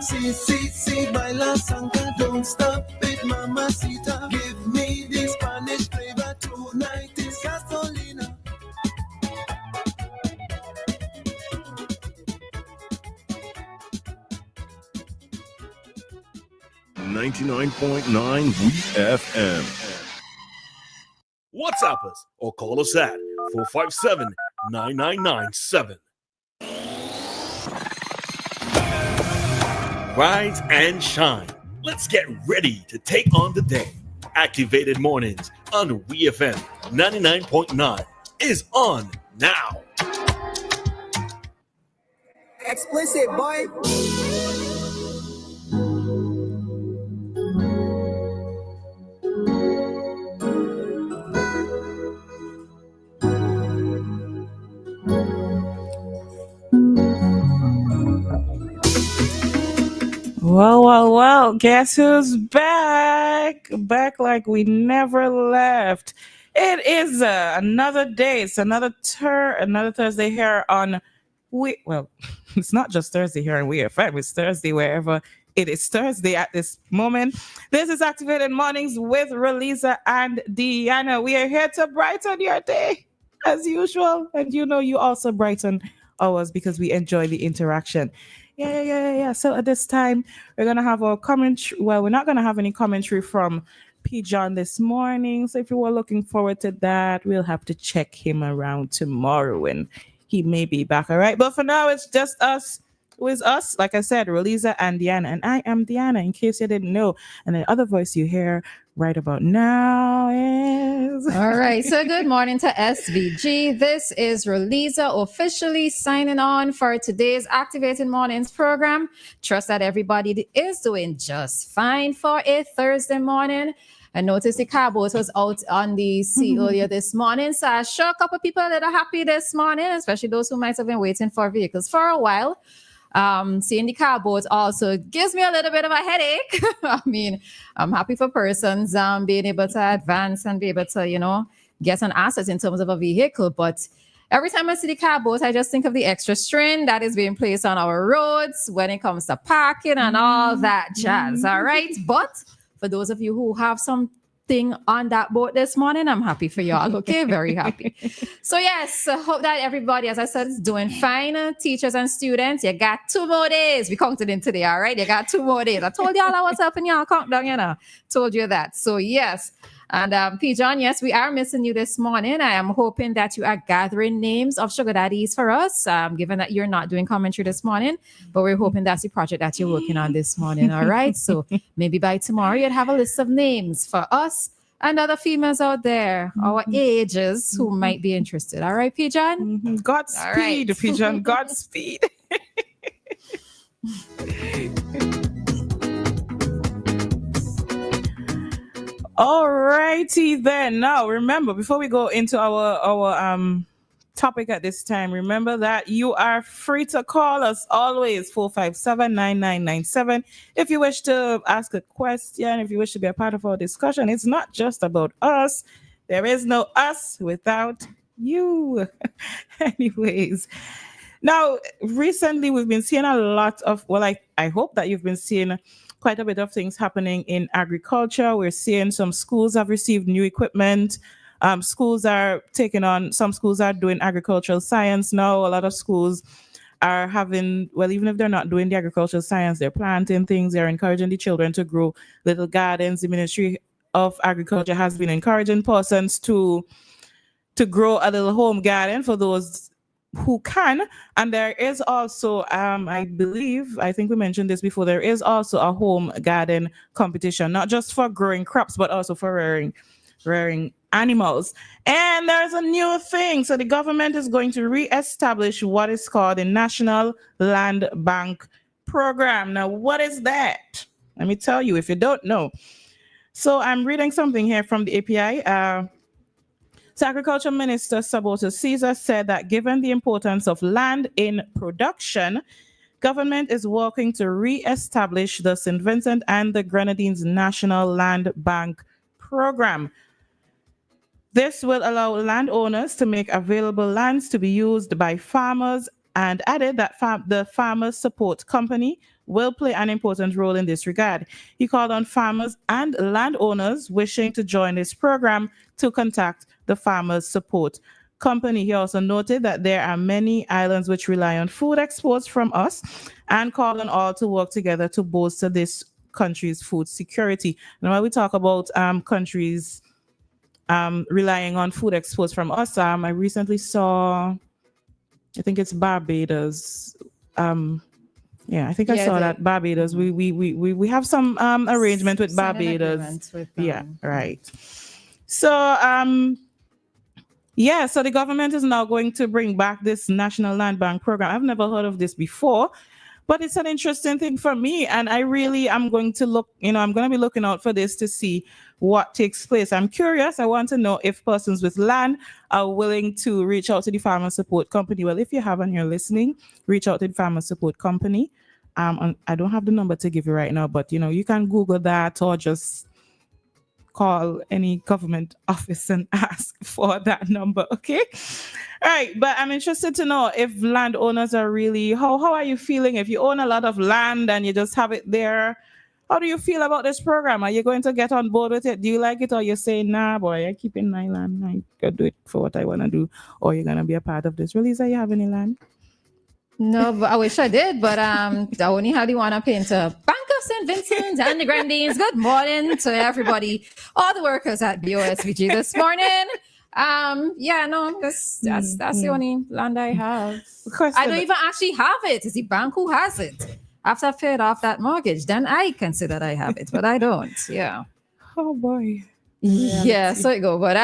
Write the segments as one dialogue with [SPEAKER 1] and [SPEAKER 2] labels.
[SPEAKER 1] Si, baila sangre, don't stop it, mamacita. Give me the Spanish flavor tonight, it's gasolina.
[SPEAKER 2] 99.9 WEFM. WhatsApp us or call us at 457-9997. Rise and shine. Let's get ready to take on the day. Activated Mornings on WEFM 99.9 is on now.
[SPEAKER 3] Explicit, boy.
[SPEAKER 4] Well, guess who's back? Back like we never left. It is another day. It's another Thursday here on it's not just Thursday here on WeFM. It's Thursday wherever it is Thursday at this moment. This is Activated Mornings with Roleza and Dianna. We are here to brighten your day as usual. And you also brighten ours because we enjoy the interaction. Yeah. So at this time, we're going to have our commentary. Well, we're not going to have any commentary from P. John this morning. So if you were looking forward to that, we'll have to check him around tomorrow when he may be back. All right. But for now, it's just us. Who is us? Like I said, Roleza and Dianna. And I am Dianna, in case you didn't know. And the other voice you hear right about now is...
[SPEAKER 5] All right. So good morning to SVG. This is Roleza officially signing on for today's Activated Mornings program. Trust that everybody is doing just fine for a Thursday morning. I noticed the car boat was out on the sea earlier this morning. So I'm sure a couple of people that are happy this morning, especially those who might have been waiting for vehicles for a while. Seeing the car boat also gives me a little bit of a headache. I mean, I'm happy for persons being able to advance and be able to, get an asset in terms of a vehicle. But every time I see the car boat, I just think of the extra strain that is being placed on our roads when it comes to parking and all that jazz. All right. But for those of you who have something on that boat this morning, I'm happy for y'all. Okay, very happy. So yes, I hope that everybody, as I said, is doing fine. Teachers and students, you got 2 more days. We counted in today, all right? You got 2 more days. I told y'all I was helping y'all count down, Told you that. So yes. And P. John, yes, we are missing you this morning. I am hoping that you are gathering names of sugar daddies for us, given that you're not doing commentary this morning. But we're hoping that's the project that you're working on this morning. All right. So maybe by tomorrow you'd have a list of names for us and other females out there, our ages, who might be interested. All right, P. John?
[SPEAKER 4] Godspeed, right. P. John. Godspeed. All righty then. Now, remember, before we go into our topic at this time, remember that you are free to call us always, 457-9997. If you wish to ask a question, if you wish to be a part of our discussion, it's not just about us. There is no us without you. Anyways. Now, recently we've been seeing a lot of, I hope that you've been seeing quite a bit of things happening in agriculture. We're seeing some schools have received new equipment. Some schools are doing agricultural science now. A lot of schools are having, even if they're not doing the agricultural science, they're planting things. They're encouraging the children to grow little gardens. The Ministry of Agriculture has been encouraging persons to grow a little home garden for those who can. And there is also, I think we mentioned this before, there is also a home garden competition, not just for growing crops, but also for rearing animals. And there's a new thing. So the government is going to reestablish what is called the National Land Bank Program. Now, what is that? Let me tell you if you don't know. So I'm reading something here from the API. So Agriculture Minister Saboto Caesar said that given the importance of land in production, government is working to re-establish the St. Vincent and the Grenadines National Land Bank Program. This will allow landowners to make available lands to be used by farmers, and added that the Farmers Support Company will play an important role in this regard. He called on farmers and landowners wishing to join this program to contact the Farmers Support Company. He also noted that there are many islands which rely on food exports from us and called on all to work together to bolster this country's food security. And when we talk about countries relying on food exports from us, I recently saw, I think it's Barbados. I think I saw that Barbados. We have some arrangement with Barbados. Right. So so the government is now going to bring back this National Land Bank program. I've never heard of this before, but it's an interesting thing for me. And I really am going to look, I'm going to be looking out for this to see what takes place. I'm curious. I want to know if persons with land are willing to reach out to the Farmer Support Company. Well, if you have and you're listening, reach out to the Farmer Support Company. I don't have the number to give you right now, but you can Google that or just call any government office and ask for that number. Okay. All right. But I'm interested to know if landowners are really, how are you feeling? If you own a lot of land and you just have it there, how do you feel about this program? Are you going to get on board with it? Do you like it, or you're saying, nah, boy, I keep in my land. I could do it for what I want to do. Or you're going to be a part of this. Roleza, you have any land?
[SPEAKER 5] No, but I wish I did. But I only had the one up into Bank of St. Vincent and the Grenadines. Good morning to everybody, all the workers at BOSVG this morning. That's the only land I have. I don't even actually have it. It's the bank who has it. After I paid off that mortgage, then I consider I have it, but I don't. Yeah.
[SPEAKER 4] Oh boy.
[SPEAKER 5] Yeah. So it go. But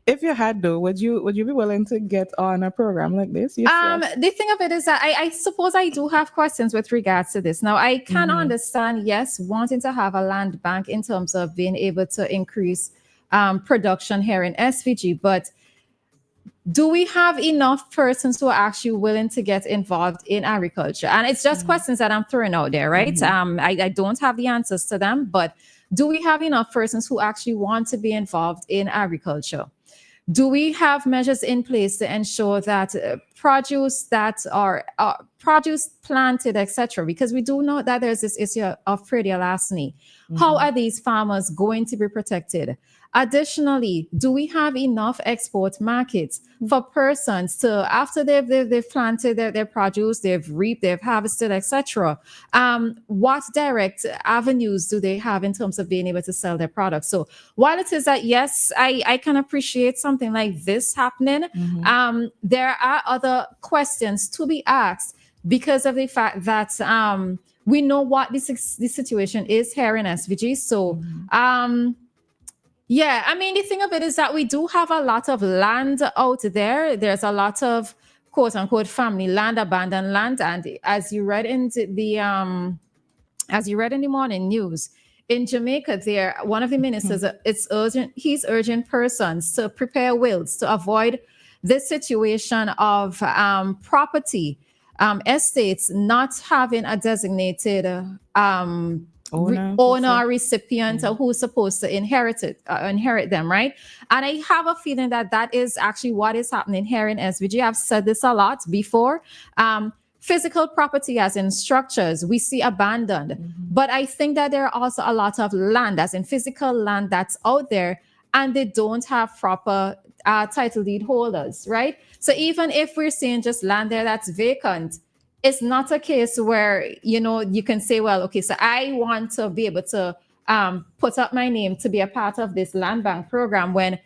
[SPEAKER 4] if you had though, would you be willing to get on a program like this?
[SPEAKER 5] The thing of it is that I suppose I do have questions with regards to this. Now I can understand, yes, wanting to have a land bank in terms of being able to increase production here in SVG, but do we have enough persons who are actually willing to get involved in agriculture? And it's just questions that I'm throwing out there, right? I don't have the answers to them, but do we have enough persons who actually want to be involved in agriculture? Do we have measures in place to ensure that produce that are produce planted, etc.? Because we do know that there's this issue of predial larceny. How are these farmers going to be protected? Additionally, do we have enough export markets for persons to, after they've planted their produce, they've reaped, they've harvested, etc.? What direct avenues do they have in terms of being able to sell their products? So while it is that, yes, I can appreciate something like this happening, there are other questions to be asked because of the fact that we know what this situation is here in SVG. So, the thing of it is that we do have a lot of land out there. There's a lot of quote unquote family land, abandoned land. And as you read in the morning news, in Jamaica, there, one of the ministers, it's urgent. He's urging persons to prepare wills to avoid this situation of property estates not having a designated owner or recipient who's supposed to inherit them, right? And I have a feeling that is actually what is happening here in SVG. I've said this a lot before. Physical property, as in structures, we see abandoned. But I think that there are also a lot of land, as in physical land, that's out there, and they don't have proper title deed holders, right? So even if we're seeing just land there that's vacant, it's not a case where, you can say, well, okay, so I want to be able to put up my name to be a part of this land bank program when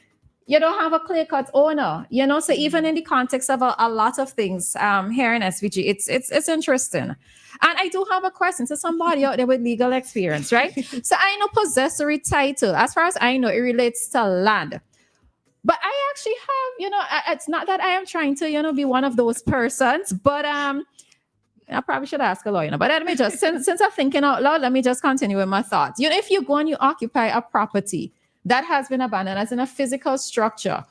[SPEAKER 5] you don't have a clear-cut owner, So even in the context of a lot of things here in SVG, it's interesting. And I do have a question to somebody out there with legal experience, right? So I know possessory title, as far as I know, it relates to land. But I actually have, it's not that I am trying to, be one of those persons, but I probably should ask a lawyer. But let me just, since I'm thinking out loud, let me just continue with my thoughts. If you go and you occupy a property that has been abandoned as in a physical structure,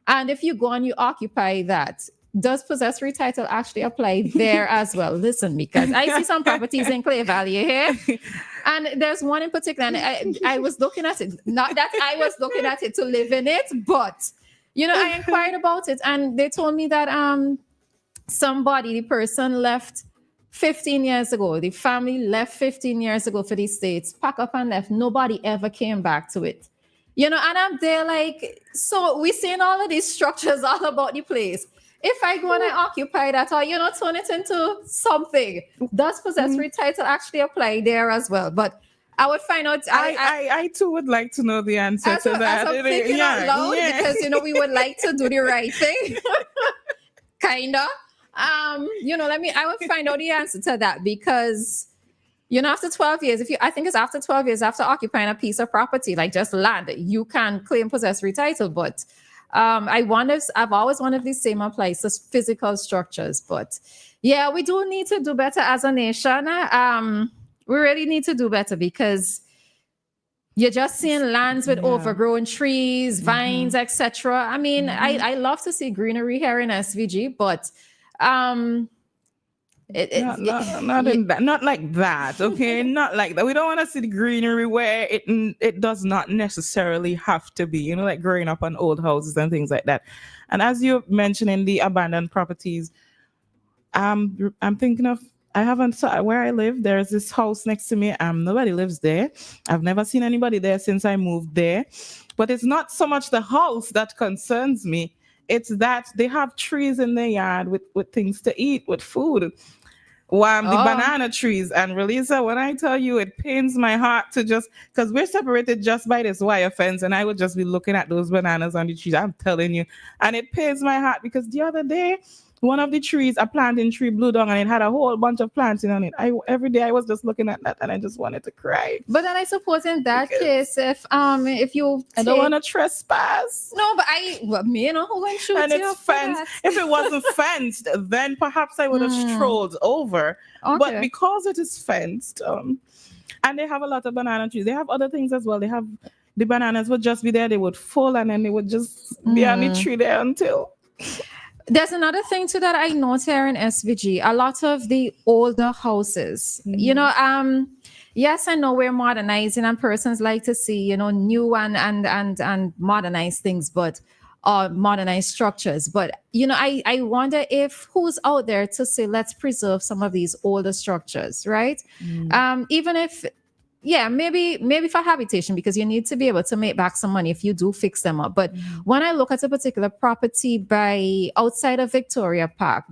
[SPEAKER 5] and if you go and you occupy that, does possessory title actually apply there as well? Listen, because I see some properties in Clay Valley here, and there's one in particular, and I was looking at it, not that I was looking at it to live in it, but, I inquired about it, and they told me that the person left 15 years ago. The family left 15 years ago for the States, pack up and left. Nobody ever came back to it. And I'm there like, so we're seeing all of these structures all about the place. If I go and I occupy that or, turn it into something, does possessory title actually apply there as well? But I would find out.
[SPEAKER 4] I too would like to know the answer to that.
[SPEAKER 5] I'm thinking out loud because, we would like to do the right thing. Kinda. I would find out the answer to that because, after 12 years, I think it's after 12 years after occupying a piece of property, like just land, you can claim possessory title. But I've always wondered if the same applies to physical structures. But yeah, we do need to do better as a nation. We really need to do better because you're just seeing lands with overgrown trees, vines, etc. I mean, I love to see greenery here in SVG, but not
[SPEAKER 4] like that, okay? Not like that. We don't want to see the greenery where it does not necessarily have to be, like growing up on old houses and things like that. And as you mentioned in the abandoned properties, I'm thinking of, I haven't saw where I live. There's this house next to me. Nobody lives there. I've never seen anybody there since I moved there. But it's not so much the house that concerns me. It's that they have trees in their yard with things to eat, with food. The banana trees. And Roleza, when I tell you, it pains my heart to because we're separated just by this wire fence, and I would just be looking at those bananas on the trees. I'm telling you. And it pains my heart because the other day, one of the trees, a planting tree, blew down and it had a whole bunch of planting on it. Every day I was just looking at that and I just wanted to cry.
[SPEAKER 5] But then I suppose in that case, if you
[SPEAKER 4] I don't want to trespass.
[SPEAKER 5] No, but who went shoot
[SPEAKER 4] and it's fenced. If it wasn't fenced, then perhaps I would have strolled over. Okay. But because it is fenced, and they have a lot of banana trees, they have other things as well. They have the bananas would just be there, they would fall and then they would just be on the tree there until.
[SPEAKER 5] There's another thing too that I note here in SVG. A lot of the older houses, yes, I know we're modernizing and persons like to see, new and modernized things, but modernized structures. But, I wonder if who's out there to say, let's preserve some of these older structures, right? Even if, maybe for habitation, because you need to be able to make back some money if you do fix them up. But when I look at a particular property just outside of Victoria Park,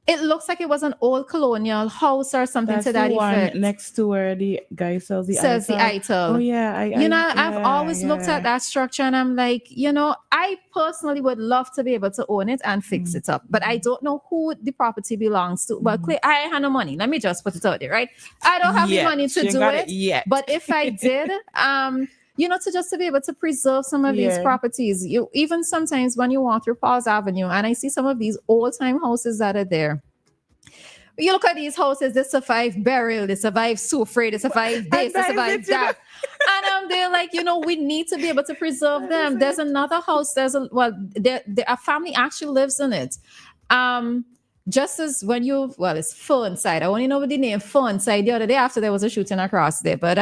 [SPEAKER 5] it looks like it was an old colonial house or something to that effect.
[SPEAKER 4] Next to where the guy sells the
[SPEAKER 5] ital.
[SPEAKER 4] Oh yeah,
[SPEAKER 5] I've always looked at that structure and I'm like, I personally would love to be able to own it and fix it up, but I don't know who the property belongs to. Well, I have no money. Let me just put it out there, right? I don't have the money to do it yet. But if I did, to be able to preserve some of these properties. Even sometimes when you walk through Paul's Avenue and I see some of these old-time houses that are there, you look at these houses, they survive burial, they survive soufre, they survive this, they survive that. And they're like, we need to be able to preserve them. There's another house, a family actually lives in it. Just as when it's Fernside. I only know the name Fernside. The other day after there was a shooting across there. But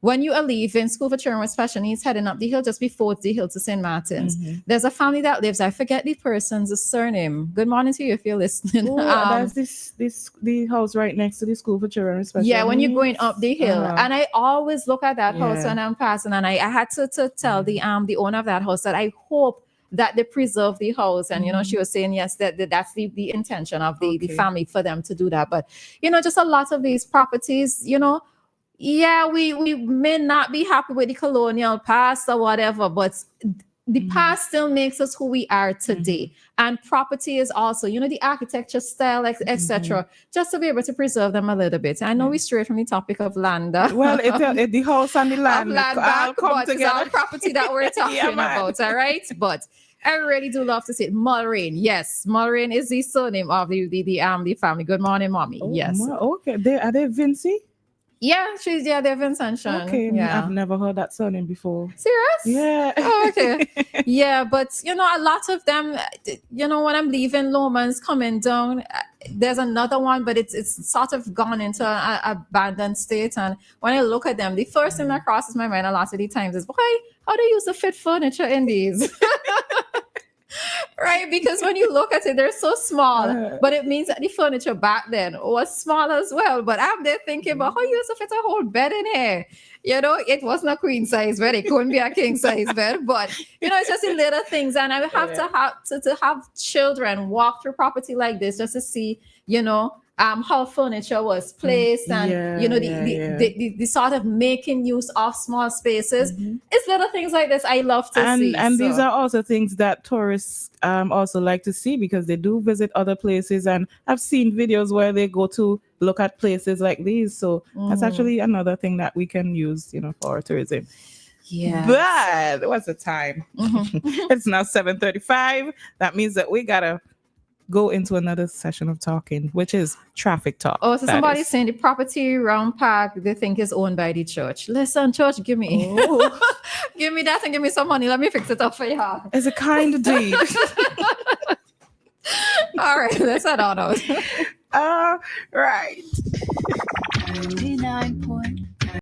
[SPEAKER 5] when you are leaving School for Children with Special Needs, heading up the hill just before the hill to St. Martin's, there's a family that lives. I forget the person's surname. Good morning to you if you're listening.
[SPEAKER 4] That's the house right next to the School for Children with Special Needs.
[SPEAKER 5] Yeah, when you're going up the hill, and I always look at that house when I'm passing, and I had to tell the owner of that house that I hope that they preserve the house. And, she was saying, yes, that's the intention of the family for them to do that. But, just a lot of these properties, we may not be happy with the colonial past or whatever, but the past still makes us who we are today. And property is also, the architecture style, etc., just to be able to preserve them a little bit. I know we strayed from the topic of land.
[SPEAKER 4] Well, the house and the land
[SPEAKER 5] all come together. It's all property that we're talking about, all right? But I really do love to see it. Mulrain, yes. Mulrain is the surname of the family. Good morning, mommy.
[SPEAKER 4] Oh,
[SPEAKER 5] yes.
[SPEAKER 4] Okay. Are they Vinci?
[SPEAKER 5] Yeah, they're Vincent Sean.
[SPEAKER 4] Okay,
[SPEAKER 5] yeah.
[SPEAKER 4] I've never heard that surname before.
[SPEAKER 5] Serious?
[SPEAKER 4] Yeah.
[SPEAKER 5] Oh, okay. Yeah, but a lot of them, when I'm leaving Lomans coming down, there's another one, but it's sort of gone into an abandoned state. And when I look at them, the first thing that crosses my mind a lot of the times is, how they use the fit furniture in these? Right, because when you look at it, they're so small, but it means that the furniture back then was small as well. But I'm there thinking about how you used to fit a whole bed in here. You know, it wasn't a queen size bed; it couldn't be a king size bed. But you know, it's just the little things, and I would have to have children walk through property like this just to see, you know, how furniture was placed, and you know, the sort of making use of small spaces. It's little things like this I love to see.
[SPEAKER 4] And these are also things that tourists also like to see, because they do visit other places, and I've seen videos where they go to look at places like these. So that's actually another thing that we can use, you know, for tourism.
[SPEAKER 5] Yeah.
[SPEAKER 4] But what's the time? It's now 7:35. That means that we gotta go into another session of talking, which is traffic talk.
[SPEAKER 5] Oh, so somebody's saying the property around park they think is owned by the church. Listen, church, give me give me that and give me some money. Let me fix it up for you.
[SPEAKER 4] It's a kind of deed.
[SPEAKER 5] All right, let's head on out.
[SPEAKER 4] Right.
[SPEAKER 1] 99.9